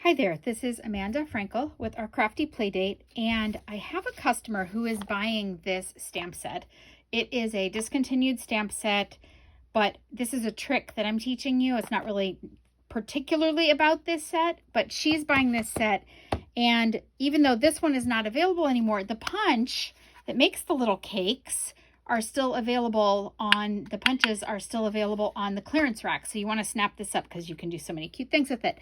Hi there, this is Amanda Frankel with Our Crafty Playdate, and I have a customer who is buying this stamp set. It is a discontinued stamp set, but this is a trick that I'm teaching you. It's not really particularly about this set, but she's buying this set, and even though this one is not available anymore, the punch that makes the little cakes are still available on, the punches are still available on the clearance rack. So you want to snap this up because you can do so many cute things with it.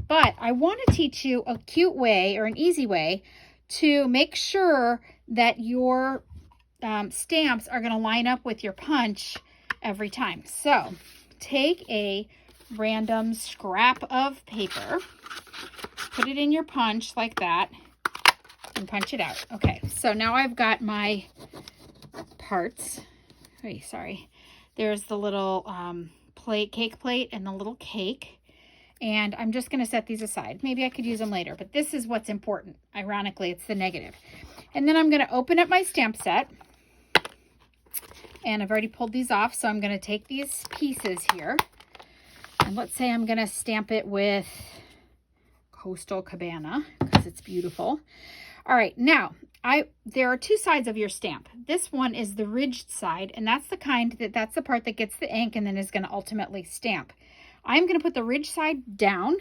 But I want to teach you a cute way or an easy way to make sure that your stamps are going to line up with your punch every time. So take a random scrap of paper, put it in your punch like that, and punch it out. Okay, so now I've got my parts. Oh, sorry. There's the little cake plate and the little cake. And I'm just going to set these aside. Maybe I could use them later, but this is what's important. Ironically, it's the negative. And then I'm going to open up my stamp set. And I've already pulled these off, so I'm going to take these pieces here. And let's say I'm going to stamp it with Coastal Cabana because it's beautiful. All right, now, there are two sides of your stamp. This one is the ridged side, and that's the kind that's the part that gets the ink and then is going to ultimately stamp. I'm going to put the ridge side down.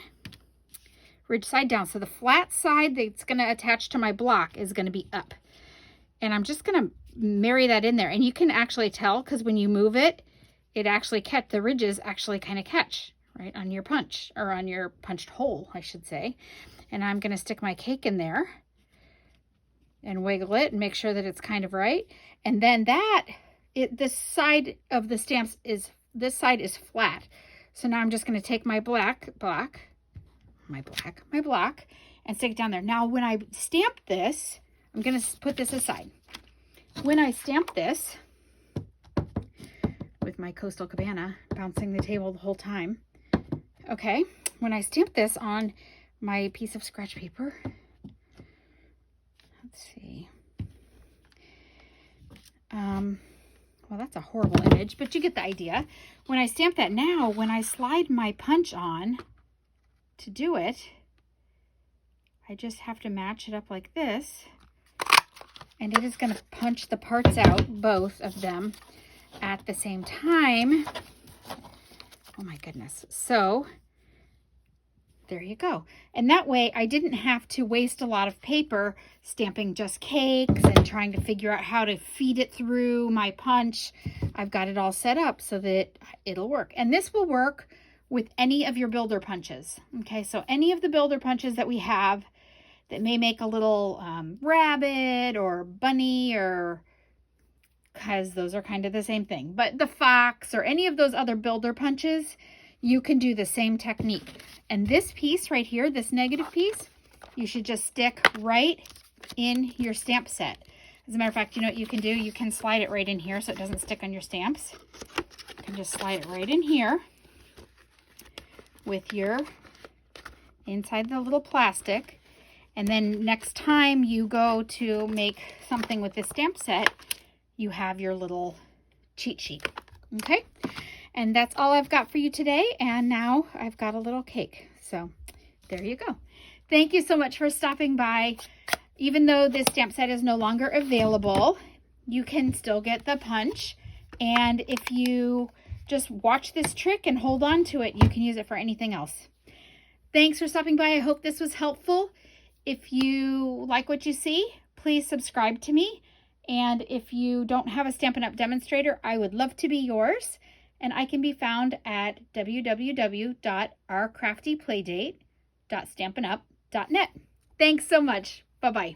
So the flat side that's going to attach to my block is going to be up. And I'm just going to marry that in there. And you can actually tell because when you move it, the ridges actually kind of catch right on your punch, or on your punched hole, I should say. And I'm going to stick my cake in there and wiggle it and make sure that it's kind of right. And then this side of the stamps is, this side is flat. So now I'm just going to take my block and stick it down there. Now when I stamp this, I'm going to put this aside. When I stamp this with my Coastal Cabana bouncing the table the whole time. Okay, when I stamp this on my piece of scratch paper, let's see. Well, that's a horrible image, but you get the idea. When I stamp that now, when I slide my punch on to do it, I just have to match it up like this, and it is going to punch the parts out, both of them, at the same time. Oh my goodness. So there you go. And that way I didn't have to waste a lot of paper stamping just cakes and trying to figure out how to feed it through my punch. I've got it all set up so that it'll work. And this will work with any of your builder punches. Okay, so any of the builder punches that we have that may make a little rabbit or bunny, or because those are kind of the same thing, but the fox or any of those other builder punches, you can do the same technique. And this piece right here, this negative piece, you should just stick right in your stamp set. As a matter of fact, you know what you can do? You can slide it right in here so it doesn't stick on your stamps. You can just slide it right in here with your inside the little plastic. And then next time you go to make something with this stamp set, you have your little cheat sheet. Okay? And that's all I've got for you today. And now I've got a little cake. So there you go. Thank you so much for stopping by. Even though this stamp set is no longer available, you can still get the punch. And if you just watch this trick and hold on to it, you can use it for anything else. Thanks for stopping by. I hope this was helpful. If you like what you see, please subscribe to me. And if you don't have a Stampin' Up! Demonstrator, I would love to be yours. And I can be found at www.ourcraftyplaydate.stampinup.net. Thanks so much. Bye-bye.